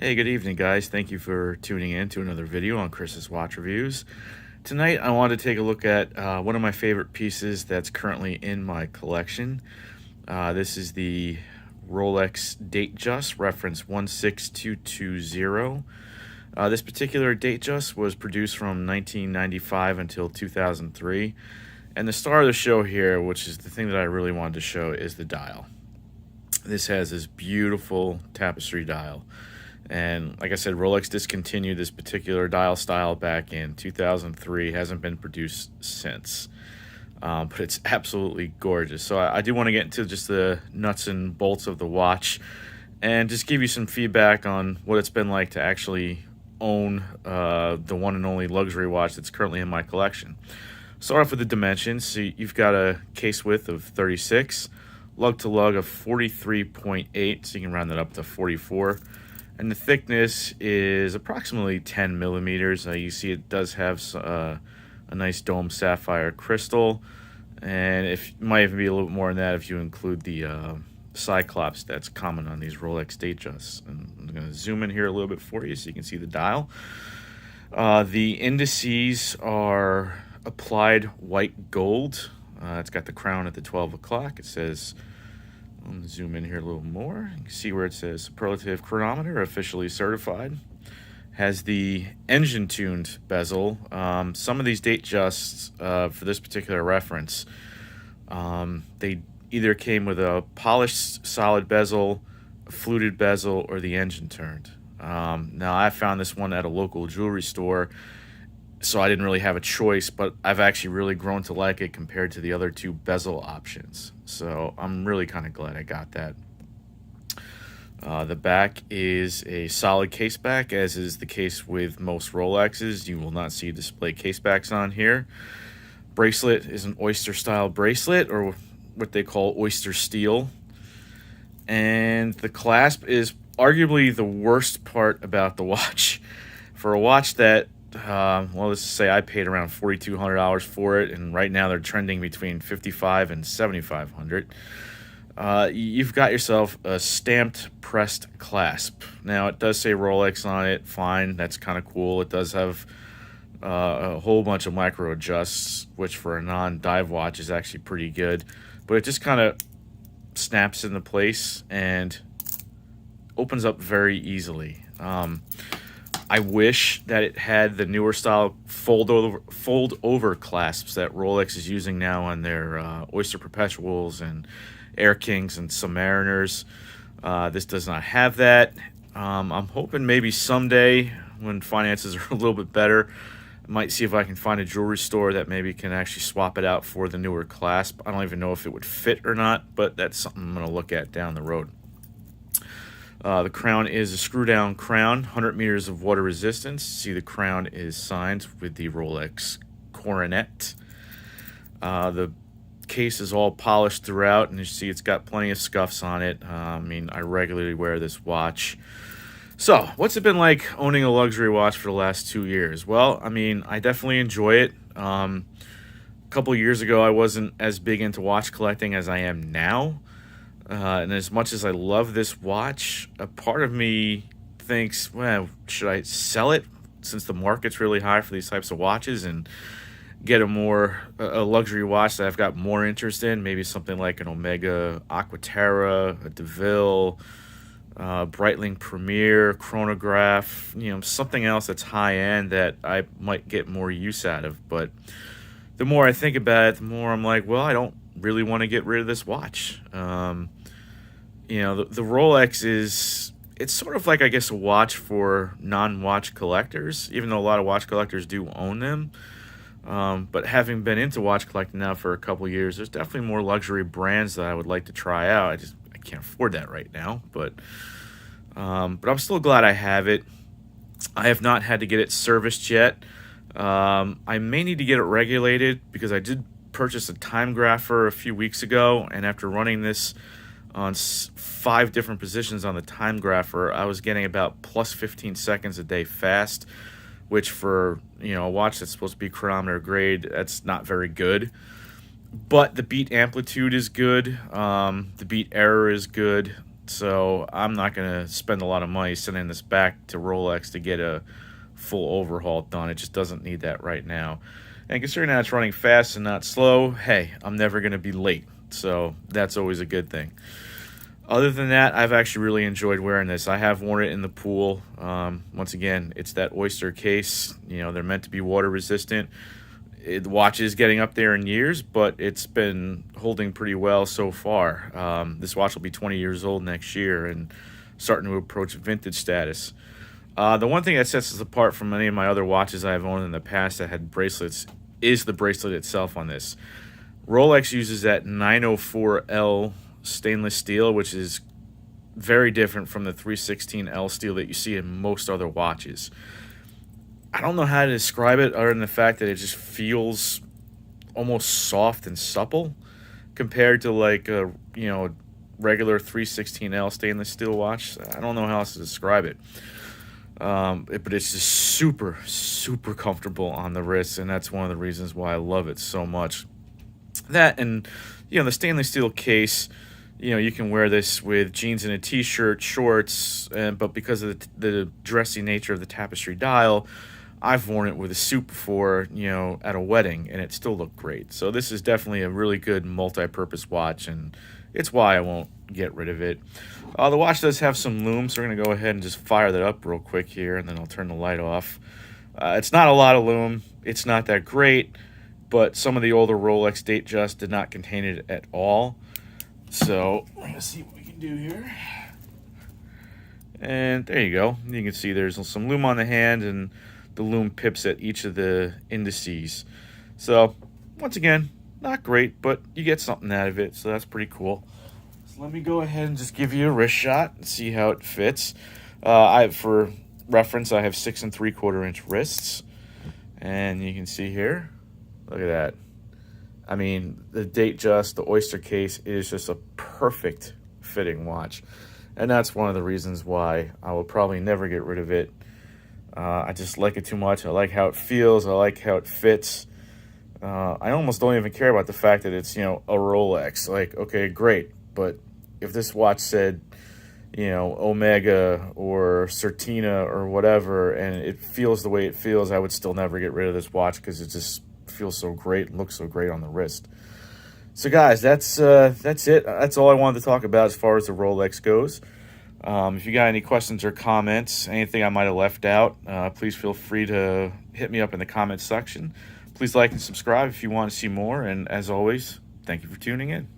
Hey, good evening, guys. Thank you for tuning in to another video on Chris's Watch Reviews. Tonight, I wanted to take a look at one of my favorite pieces that's currently in my collection. This is the Rolex Datejust, reference 16220. This particular Datejust was produced from 1995 until 2003. And the star of the show here, which is the thing that I really wanted to show, is the dial. This has this beautiful tapestry dial. And like I said, Rolex discontinued this particular dial style back in 2003. Hasn't been produced since. But it's absolutely gorgeous. So I do want to get into just the nuts and bolts of the watch and just give you some feedback on what it's been like to actually own the one and only luxury watch that's currently in my collection. Start off with the dimensions. So you've got a case width of 36, lug to lug of 43.8, so you can round that up to 44. And the thickness is approximately 10 millimeters. You see it does have a nice dome sapphire crystal. And it might even be a little bit more than that if you include the Cyclops that's common on these Rolex Datejusts. And I'm going to zoom in here a little bit for you so you can see the dial. The indices are applied white gold. It's got the crown at the 12 o'clock. It says... I'm going to zoom in here a little more. You can see where it says Superlative Chronometer, officially certified. Has the engine-tuned bezel. Some of these Datejusts, for this particular reference, they either came with a polished solid bezel, a fluted bezel, or the engine turned. Now, I found this one at a local jewelry store, so I didn't really have a choice, but I've actually really grown to like it compared to the other two bezel options. So I'm really kind of glad I got that. The back is a solid case back, as is the case with most Rolexes. You will not see display case backs on here. Bracelet is an oyster style bracelet, or what they call oyster steel. And the clasp is arguably the worst part about the watch. For a watch that well, let's just say I paid around $4,200 for it, and right now they're trending between $5,500 and $7,500. You've got yourself a stamped pressed clasp. Now, it does say Rolex on it. Fine, that's kind of cool. It does have a whole bunch of micro adjusts, which for a non-dive watch is actually pretty good. But it just kind of snaps into place and opens up very easily. I wish that it had the newer style fold over clasps that Rolex is using now on their Oyster Perpetuals and Air Kings and Submariners. This does not have that. I'm hoping maybe someday when finances are a little bit better, I might see if I can find a jewelry store that maybe can actually swap it out for the newer clasp. I don't even know if it would fit or not, but that's something I'm going to look at down the road. The crown is a screw-down crown, 100 meters of water resistance. See, the crown is signed with the Rolex coronet. The case is all polished throughout, and you see it's got plenty of scuffs on it. I mean, I regularly wear this watch. So, what's it been like owning a luxury watch for the last 2 years? Well, I mean, I definitely enjoy it. A couple years ago, I wasn't as big into watch collecting as I am now. And as much as I love this watch, a part of me thinks, well, should I sell it since the market's really high for these types of watches and get a luxury watch that I've got more interest in? Maybe something like an Omega Aquaterra, a DeVille, Breitling Premier, chronograph, something else that's high-end that I might get more use out of. But the more I think about it, the more I'm like, well, I don't really want to get rid of this watch. The Rolex it's sort of like, I guess, a watch for non-watch collectors, even though a lot of watch collectors do own them. But having been into watch collecting now for a couple years, there's definitely more luxury brands that I would like to try out. I can't afford that right now, but I'm still glad I have it. I have not had to get it serviced yet. I may need to get it regulated because I did purchase a time grapher a few weeks ago, and after running this on 5 different positions on the time grapher, I was getting about plus 15 seconds a day fast, which for a watch that's supposed to be chronometer grade, that's not very good. But the beat amplitude is good. The beat error is good. So I'm not going to spend a lot of money sending this back to Rolex to get a full overhaul done. It just doesn't need that right now. And considering that it's running fast and not slow, hey, I'm never going to be late. So that's always a good thing. Other than that, I've actually really enjoyed wearing this. I have worn it in the pool. Once again, it's that oyster case. You know, they're meant to be water resistant. The watch is getting up there in years, but it's been holding pretty well so far. This watch will be 20 years old next year and starting to approach vintage status. The one thing that sets us apart from many of my other watches I've owned in the past that had bracelets is the bracelet itself on this. Rolex uses that 904L stainless steel, which is very different from the 316L steel that you see in most other watches. I don't know how to describe it other than the fact that it just feels almost soft and supple compared to like a regular 316L stainless steel watch. I don't know how else to describe it. But it's just super, super comfortable on the wrist, and that's one of the reasons why I love it so much. That and, the stainless steel case, you can wear this with jeans and a t-shirt, shorts, but because of the dressy nature of the tapestry dial, I've worn it with a suit before, at a wedding, and it still looked great. So this is definitely a really good multi-purpose watch, and it's why I won't get rid of it. The watch does have some Loom, so we're going to go ahead and just fire that up real quick here, and then I'll turn the light off. It's not a lot of Loom. It's not that great, but some of the older Rolex Datejust did not contain it at all. So we're going to see what we can do here. And there you go. You can see there's some Loom on the hand and the Loom pips at each of the indices. So once again, not great, but you get something out of it, so that's pretty cool. So let me go ahead and just give you a wrist shot and see how it fits. For reference, I have 6 3/4 inch wrists, and you can see here, look at that. I mean, the Datejust, the oyster case, is just a perfect fitting watch, and that's one of the reasons why I will probably never get rid of it. I just like it too much. I like how it feels. I like how it fits. I almost don't even care about the fact that it's, a Rolex. Like, okay, great. But if this watch said, Omega or Certina or whatever, and it feels the way it feels, I would still never get rid of this watch because it just feels so great and looks so great on the wrist. So, guys, that's it. That's all I wanted to talk about as far as the Rolex goes. If you got any questions or comments, anything I might have left out, please feel free to hit me up in the comments section. Please like and subscribe if you want to see more. And as always, thank you for tuning in.